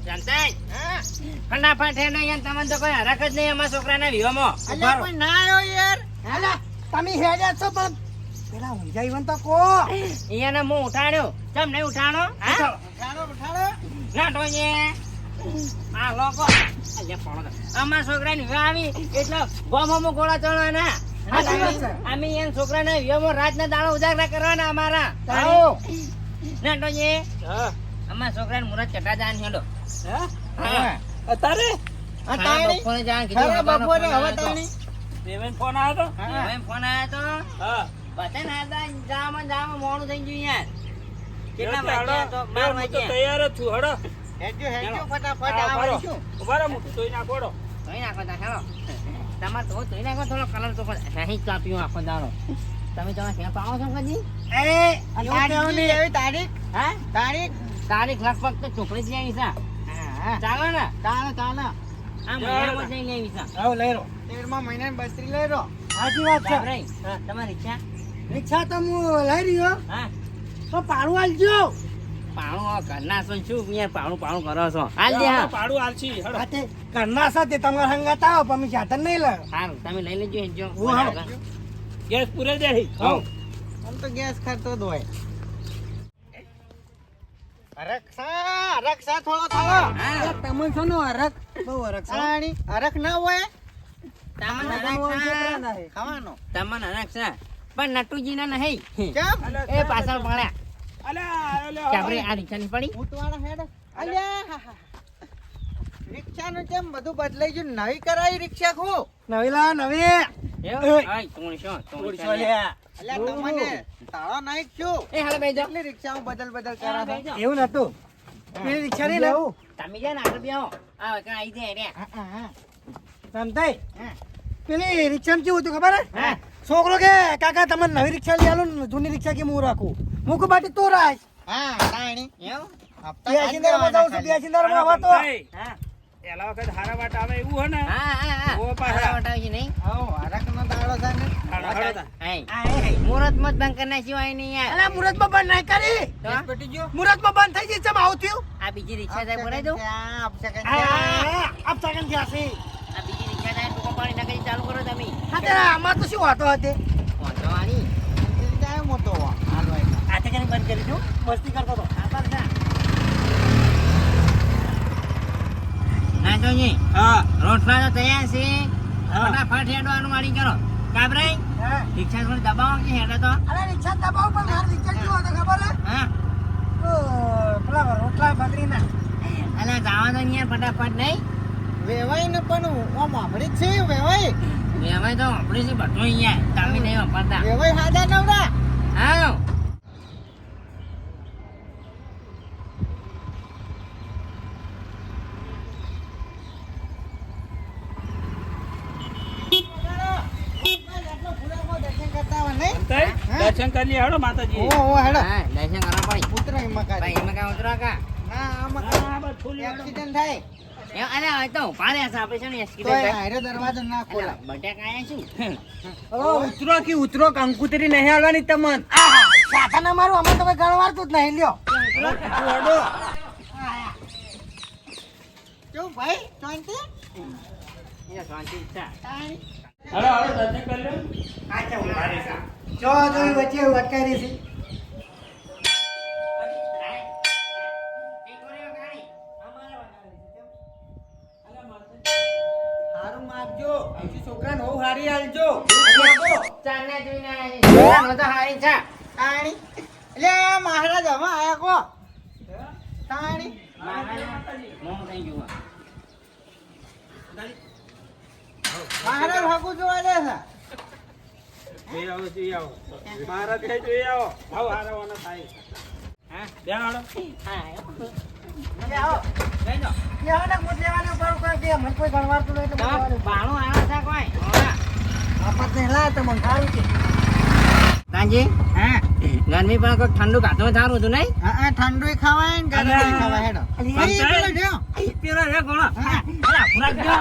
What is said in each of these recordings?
જાનતાઈ ફટાફટ હેડો યાર તમને તો કોઈ હરખ જ નહીં અમારા છોકરાના વિવાહમાં. અલ્યા કોઈ ના આવ્યો યાર. હાલા તમે હેડ્યા છો પણ પેલા ઊંઝાઈ વન તો કો અહીંયાને હું ઉઠાડ્યો ચમ નહીં ઉઠાડો હા ઉઠાડો ના ટોઈએ આ લોકો અલ્યા પડો અમારા છોકરાની વિવાહ આવી એટલે ગોમોમાં ગોળા ચડવાના સાચી વાત છે. અમે એમ છોકરાના વિવાહમાં રાતના દાડા ઉજાગરા કરવાના અમારા આવો ના ટોઈએ અમારા છોકરાને મુરત ચટા જાન હેડો અત્યારે હા, બપોરે જાણ કીધું ખરા બાબાનો બપોરે ફોન હવે આવ્યો તાણી દેવેન ફોન આવ્યો તો એમ ફોન આવ્યો તો હા બધાને હતા જાવામાં મોડું થઈ ગયું યાર કેટલા એટલે વાગ્યા તો હાલો, 12 હું તો વાગ્યા તૈયાર જ છું હડો હેડજો ફટાફટ હા, આ ઉભા રહો. વળી શું ઉભા રહો, મોટું ધોઈ નાખોડો. ધોઈ નાખો તા ચાલો તમારે તો ધોઈ નાખો થોડો કલર તો નહીં કાપ્યું આખો દાડો તમે ક્યાં પાવો છો કદી એવી તારીખ હા તારીખ તારીખ લગભગ તો ચોકડી જ લેવી છે ચાલો ને ચાલે આ મહિનામાં જઈ લેવી છે આવો લઈ રો 13મા મહિનાની બસ્ત્રી લઈ રહ્યો સાચી વાત છે બાપરે, તમારી ઈચ્છા રિક્ષા તો હું લઈ રહ્યો હા તો પાડું આલજો પાણું ઘરના છો શું યાર પાણું કરો છો હાલ દે હા પાડું આલછી હડો. હાથે ઘરના સાથે તમારા હંગાત આવો પણ અમે સાધન નહીં લે સારું તમે લઈ લેજો હેજો હું હા. ગેસ પૂરે દે હોવ. આમ તો ગેસ ખર્ચો જ હોય રક્ષા થોડો થોડો હા તમે છો નો હરક બહુ હરક છે તાણી હરખ ના હોય તમને હરખ છે. ખાવાનો તમને હરખ છે પણ નટુજી ના નહીં કેમ એ પાછળ પડ્યા અલ્યા અલ્યા કે આપણે આ રિક્ષાની પડી ઊંટવાળા હેડ અલ્યા રિક્ષાનું કેમ બધું બદલાઈ ગયું નવી કરાવી રિક્ષા ખો નવીલા નવી એવું? આય, તું ઓળશો લે. લ્યા. અલ્યા તમને તાળો નાખ છું એ હાલો બેજો કેટલી રિક્ષાઓ બદલ કરા છે એવું નતું પેલી રિક્ષા નહીં લેવું તમે જાય ને આગળ બેહો આ વખત આવી જાય રે સમજાય પેલી રિક્ષામાં કેવું હતું ખબર હે હા છોકરો કે કાકા તમે નવી રિક્ષા લઈ આલો ને જૂની રિક્ષા કે હું રાખું હું કે બાટી તું રાખ હા તાણી એવું હપ્તા બે સિંદારમાં જાઉં છું બે સિંદારમાં આવા તો હા એલા વખત હારા વાટ આવે એવું હે ને હા હા હા ઓ પાછા. હારા વટાવજી નહીં આવો હરખનો દાડો છે ને હાડા, હાડા. આય મુહૂર્ત મત બંધ કરી નાખ્યું હોય નહીં યાર અલા મુરતમાં બંધ નહીં કરી તો પેટી ગયો મુરતમાં બંધ થઈ જશે ચમ આવું થયું આ બીજી રિક્ષા જાય બોલાઈ દઉં આપ સગન થયા છે આ બીજી રિક્ષા જાય ટૂંકો પાણી નાખી ચાલુ કરો તમે હા તે આમાં તો શું વાતો હતી પહોંચવાની મોટો હાલ ભાઈ આતે કરીને બંધ કરી દઉં મસ્તી કરતો હતો આ પર જા ના જોજી હા રોટલા તો તૈયાર છે હા. ફટાફટ હેડવાનું વાળી કરો કાબરાઈ હા રિક્ષા થોડી દબાવો કે હેડે તો અરે રિક્ષા દબાવ પણ મારી રિક્ષા કેવું હતું ખબર હે હા તો પેલા રોટલા બગડી ના અલા જાવા દો ને યાર ફટાફટ નહીં વેવાઈ ને પણ ઓમ આપડી જ છે વેવાઈ હવે તો આપણે છે બધું અહીંયા તમે નહીં વાપરતા વેવાઈ હાડા નવડા હા દર્શન કરતા હોય નહીં અંતય દર્શન કરી લે હડો માતાજી ઓ હેડો હા દર્શન કરવા પડી ઉતરો એમાં ભાઈ કાઢી એમાં કાં ઉતરો કા ના આમાં હા, બસ ફૂલ હેડો. એક્સિડન્ટ થાય એ અરે હવે તો પાડે છે આપણે છે ને તો એક્સિડન્ટ થાય હારે દરવાજો ના ખોલા બટાકા આયા શું ઉતરો કે ઉતરો કંકુતરી નહીં હાલવાની તમન સાધન અમારું અમે તમે ગણવારતું જ નહીં લ્યો હેડો કેવું ભાઈ શાંતિ એ શાંતિ છે હડો હડો દર્શન કરી લો આચા ઉભા રહે જો જોઈ વચ્ચે અટકાઈ રહી છે હારું માગજો હજી છોકરાને બહુ હારી હાલજો ચાલને જોઈને આયા છે તો હારી છે તાણી એટલે મહારાજ હવે આયા કો તાણી મોં થઈ ગયું મહારાજ હકુ જોવા દે છે જોઈ આવો મહારાજ કઈ જોઈ આવો આવો હારા વાના થાય હા બે હાડો તમે આવો લેવાના મુદ લેવાના પર કોઈ કે મને કોઈ ગણવારતું નહીં તો મને બાણું આવ્યો છે કોઈ આપાત ને લા તો મને ખાવું છે કાંજી હા ગરમી પણ કોઈ ઠંડુ ખાતું સારું હતું નહીં હા ઠંડુ ખવાય ને ગરમ ખવાય હેડો અલી, પેલો જો પેલો રે ગોળો હા. પૂરા ગયો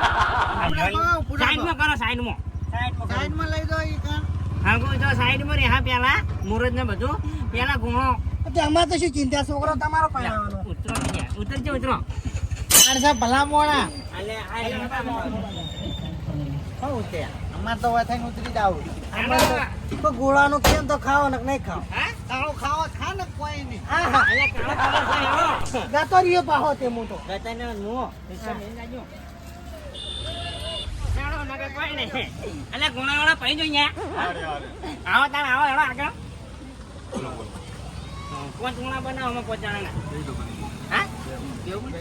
પૂરા ગયો. સાઈડમાં કરો સાઈડમાં સાઈડમાં લઈ દો ઈ કાન હા કોઈ જો સાઈડમાં રે હા પેલા મુરત ને બધું પેલા ગુણો તો અમાર તો શું ચિંતા છોકરો તમારો પહેરાવાનો ઉતરો ઉતરજો ઉતરો માણસા ભલા મોણા અલે આ શું છે અમાર તો વથાઈને ઉતરી જાવ તો ગોળાનું કેમ તો ખાઓ ને નહીં ખાઓ તાળો ખાવો ખા ને કોઈ નહીં હા હા અલે કાળો ખબર છે હો ગાતો રહ્યો પાહો તે હું તો ગતાને મો પૈસા મેં જાજો ચાલો નકે કોઈ નહીં અલે ગુણાવાળા પઈ જો ન્યા આવો તાણ આવો હેડો આગળ કોણ ગુણા બનાવો અમે પોચાણા હા કેવું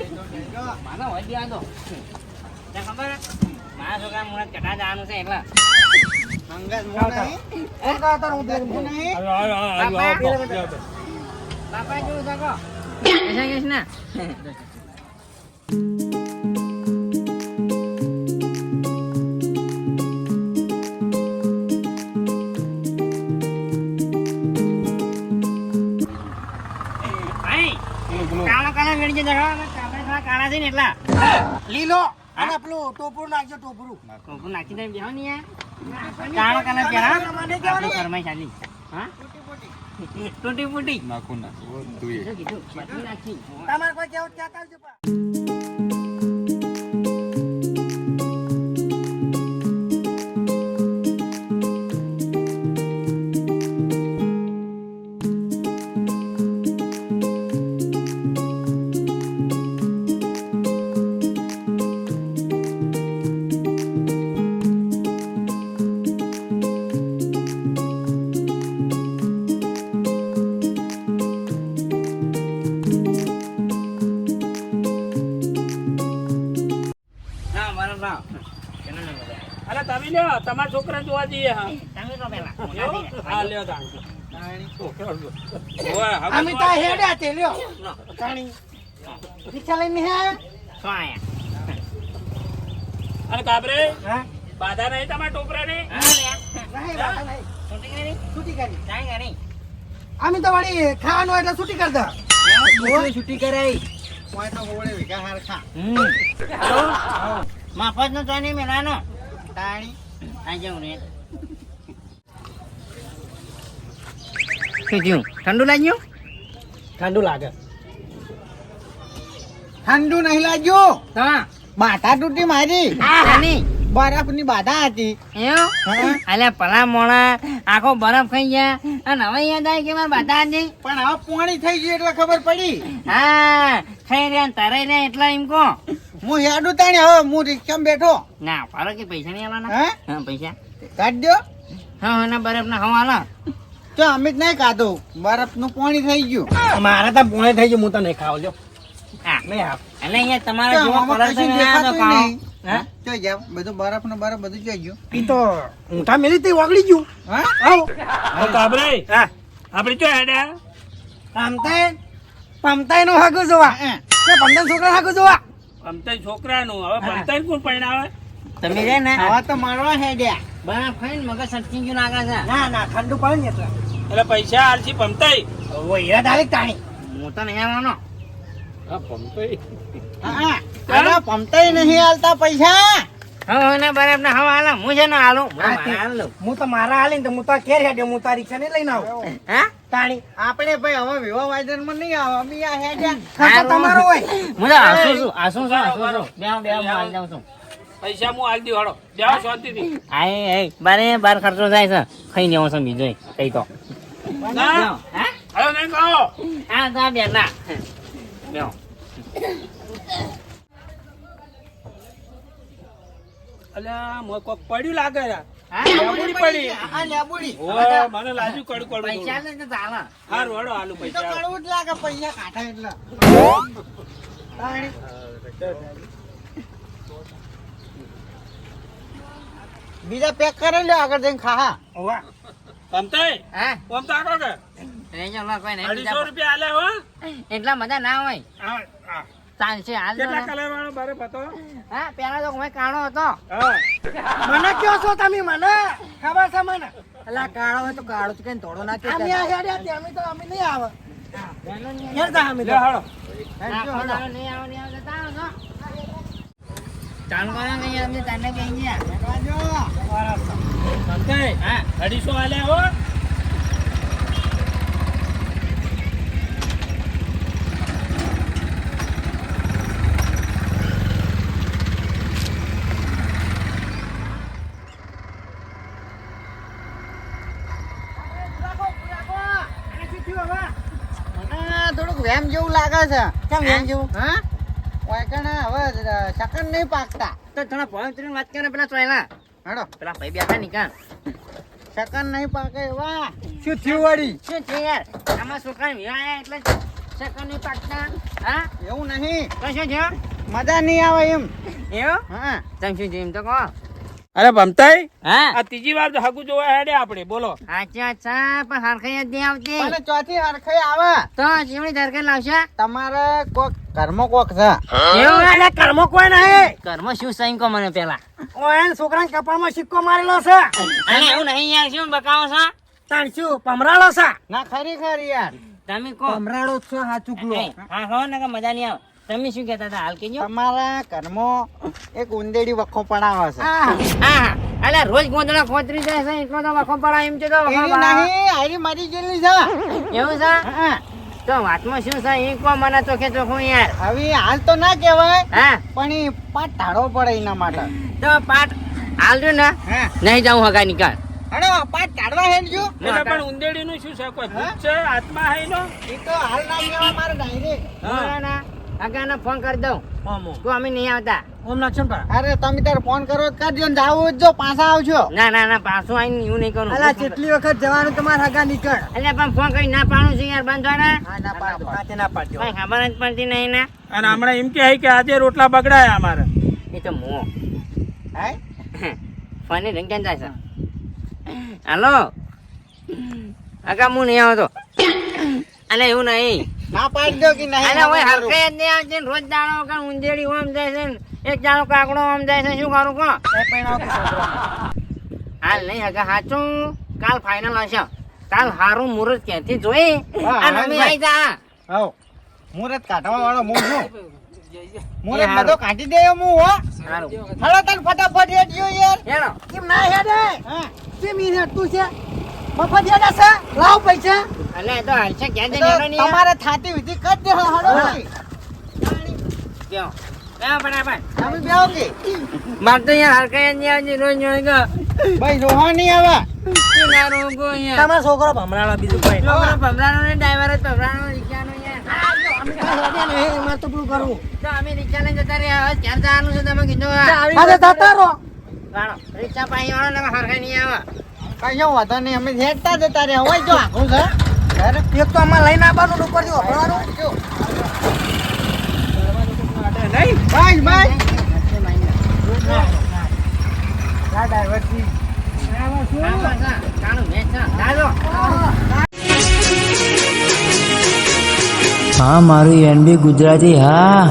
માનો હોય દે આતો તને ખબર મારા છોકરા મુરત કટા જવાનું છે એટલે મંગસ મોણા કોણ ગાતો હું પેલું હું નહીં બાપા જેવું શકો પૈસા કહીશ ને કાળા કાળા વેડી જગા આપણે થોડા કાળા છે ને એટલા લીલો અને પેલું ટોપરું નાખજો ટોપરું કોકો નાખી દે બેહો ને કાળા કાળા પહેરા મને કહેવાનું આપણી ફરમાઈ ચાલી હા ટૂટી ફૂટી નાખું ના તું શું કીધું બધું નાખી તમારે કોઈ કેવું ત્યાં કાઢજો પા ના મારો ના કેનો ને બધા અરે તમે લ્યો તમારા છોકરા જોવા જઈએ હા તમે તો પેલા મોટા થઈને. હા લ્યો તાણ અમે તો હેડ્યા તે લ્યો કાણી રિક્ષા લઈને હે શું આયા અને કાબરે હા બાધા નહીં તમારા ટોપરા ને હા લે નહીં વાંધો નહીં છૂટી કરી છૂટી કરી જાય કરી અમે તો વળી ખાવાનું એટલે છૂટી કરી દો છૂટી કરાઈ કોઈ તો હોળે વિકા હાર ખા મફત નો તો નહીં મેળવાનો તાણી આ જવું રે શું થયું ઠંડુ લાગ્યું ઠંડુ લાગે ઠંડુ નહીં લાગ્યું હા બાધા તૂટી મારી આની બરફની બાધા હતી એવું હા. અલે પલા મોણા આખો બરફ ખાઈ ગયા અને હવે યાદ આવી કે મારે બાધા હતી પણ હવે પોણી થઈ ગઈ એટલે ખબર પડી હા ખાઈ રહ્યા ને તરાઈ રહ્યા એટલા એમ કહો હું હેડું તાણી હવે હું રિક્ષામાં બેઠો ના પારો કે પૈસા નહીં આલવાના હે હા પૈસા કાઢ દો હા એના બરફ ના હવા આલો તો અમે જ નહીં ખાધું બરફનું પોણી થઈ ગયું મારે તો પોણે થઈ ગયું હું તો નહીં ખાવ લ્યો હા નહીં આપ એટલે અહીંયા તમારે તો જેવો આમાં કલર કશું થઈને આવ્યો તો દેખાતું કાળો. નહીં. હા? જોઈ જાવ બધું બરફ ને બરફ બધું જોઈ ગયું ઈ તો ઊંઠા મેલી તે ઓગળી ગયું હા આવો તો કાબરે હા આપણે ચો હેડ્યા પમતાઈ નો હાગો જોવા હા. કે પંદર છોકરા હાગો જોવા ભમતા છોકરાનું હવે ભમતા કોણ પરણાવે તમે છે ને હવે તો મારવા હેડ્યા બરફ ખાઈને મગજ સટકી ગયું લાગે છે ના ના ઠંડુ પડે ને એટલે એટલે પૈસા આલસી ભમતાઈ ઓ હીરા ડાયરેક્ટ તાણી હું તો નહીં આવવાનો હા ભમતાઈ હા અરે પમતાઈ નહીં આલતા પૈસા હા એના બરફ ના હવા આલો હું છે ને આલું હું હા, મારા આલું. હું તો મારા હાલી ને તો હું તો ઘેર હેડ્યો હું તો આ રિક્ષા ને લઈને આવું હા તાણી આપણે ભાઈ હવે વિવાહ વાયદનમાં નહીં આવે અમે આ હેડ્યા ખર્ચો તમારો હોય હું તો હસું છું બેહો બેહો હું હાલ જાઉં છું પૈસા હું આલ દઉં હળો જાઓ શાંતિથી આય બારે બાર ખર્ચો થાય છે ખાઈ લેવો છે બીજો કઈ તો ના હા હવે નહીં કહો આ તા બેલા બેહો અલ્યા મોય કોક પડ્યું લાગે યાર હા લેબુડી પડી આ લેબુડી ઓય મને લાગ્યું કડું કડું પૈસા લે તો ચાલે હારું હળો આલુ તો પૈસા કડવું જ લાગે પૈસા કાઢા એટલે તાણી. બીજા પેક કરી લો આગળ જઈને ખા ઓવા ભમતાઈ હા ઓમ તાકો કે રેજો લો કોઈ નહીં 250 રૂપિયા આલે હો એટલા બધા ના હોય આ, આ. ચાલશે હાલ દો કેટલા ને. કલર વાળો બારે બતો હા પેલા તો કોઈ કાળો હતો હા મને કયો છો તમે મને ખબર છે મને અલા કાળો હોય તો કાળો જ કઈ તોડો નાખે અમે આ હેડ્યા તે અમે તો અમે નહીં આવે પેલો નહીં ઘેર જા અમે લે તો હળો હા, પેલો નહીં આવો નહીં આવો જતા આવો છો. ચાલુ કરો ને અહીંયા અમને તને કહી ગયા ભમતાઈ હા 250 આલે હો વેમ જેવું લાગે છે કેમ એમ જેવું હા વાયકણા હવે શકન નહીં પાકતા તો થોડા ભોય ઉતરીને વાત કરે પેલા ચોયલા હેડો પેલા ભાઈ બેઠા નીકળ શકન નહીં પાકે વાહ શું થયું વળી શું છે યાર આમાં છોકરા વિવાહ એટલે સેકન્ડ નહીં પાકતા હા એવું નહીં તો શું છે મજા નહીં આવે એમ એવું હા તમે શું છે એમ તો કહો અરે ભમતાઈ હા આ ત્રીજી વાર તો હગું જોવા હેડે આપણે બોલો અચ્છા અચ્છા પણ હરખાઈ જ નહીં આવતી પણ ચોથી હરખાઈ આવે તો ચીવડી ધરકે લાવશે તમારે કોક ઘરમાં કોક છે એવું અરે કર્મો કોઈ નહીં ઘરમાં શું સહી કહો મને પેલા ઓય છોકરાના કપાળમાં સિક્કો મારેલો છે અને એવું નહીં યાર શું બકાવો છો તાણ શું પમરાળો છે ના ખરેખર યાર તમે કહો પમરાળો જ છે હાચું કલો હા હો ને મજા નહીં આવે તમે શું કહેતા હતા હાલ કેજો તમારા ઘરમાં એક ઉંદેડી વખો પડાવે છે હા અલે રોજ ગોંદડા ખોતરી જાય છે એટલો તો વખો પડાય એમ છે તો વખો એની પડાય. નહીં આરી મરી ગયેલી છે એવું છે હા. તો વાતમાં શું છે એ કહો મને ચોખે ચોખ્ખું યાર હવે હાલ તો ના કહેવાય હા પણ એ પાટ ઢાળવો પડે એના માટે તો પાટ હાલ જો ને હા નહીં જાઉં હગા નીકળ હડો પાટ કાઢવા હેડજો એટલે પણ ઉંદેડી નું શું છે કોઈ ભૂત છે આત્મા હે નો એ તો હાલ ના લેવા મારે ડાયરેક્ટ ના હગાને ફોન કરી દઉં ઓમ તો અમે નહીં આવતા ઓમ લક્ષણ પર અરે તમે તાર ફોન કરો તો કરજો ને જાવું જ જો પાછા આવજો ના પાછું આવીને એવું નહીં કરું અલા કેટલી વખત જવાનું તમારે હગા નીકળ એટલે પણ ફોન કરી ના પાડું છું યાર બંધ હોય ને હા ના પાડજો કાતે ના પાડજો કઈ ખબર જ પડતી નહીં ને અને હમણાં એમ કે આજે રોટલા બગડાયા અમારે એ તો મો હાય ફોન રંગ કેમ જાય છે હાલો અગા હું નહીં આવતો અલે એવું નહીં ના પાડજો કે નહીં અલે ઓય હરકે જ નહીં આવતી ને રોજ દાડો કે ઊંધેડી ઓમ જાય છે ને એક દાડો કાકડો ઓમ જાય છે શું કરું કો હાલ નહીં હગા સાચું કાલ ફાઇનલ હશે કાલ હારું મુહૂર્ત ક્યાંથી જોઈ હા, અને અમે હા, આવી જા હવ મુરત કાઢવા વાળો હું છું મુરત એ હારું. બધો કાઢી દે હું હો હારું હળો તને ફટાફટ હેડજો યાર હેડો કેમ ના હેડે હા કેમ ઈ હેડતું છે મફત હેડે છે લાવ પૈસા અલે એ તો હાલશે ક્યાં તો જઈને હેડો નહીં યાર. તમારે થાતી વિધિ કરી દે હળો ભાઈ. કેવો? કેવો બરાબર તમે બેહો કે માર તો યાર હરકે જ નહીં આવતી રોજ જોઈ ગયો ભાઈ રોહા નહીં આવે શું ના રોગો યાર તમારો છોકરો ભમરાળો બીજું કોઈ નહીં. છોકરો ભમરાનો ને ડ્રાઈવર જ ભમરાનો રિક્ષાનો યાર અમે કાંઈ હેડે નહીં, અમારે તો પેલું કરવું તો અમે રિક્ષા લઈને જતા રહ્યા હવે ક્યારે જવાનું છે તમે કીધું આજે જતા રહો વાળો રિક્ષા પાઈ વાળો ને હરકે નહીં આવે કઈ વાંધો નહીં અમે હેડતા જતા રહ્યા હોય જો આખું છે ઘરે એક તો અમારે લઈને આવવાનું ઉપર જો ભરવાનું જો નહીં ભાઈ ભાઈ આ ડ્રાઈવર થી હા મારું એનબી ગુજરાતી હા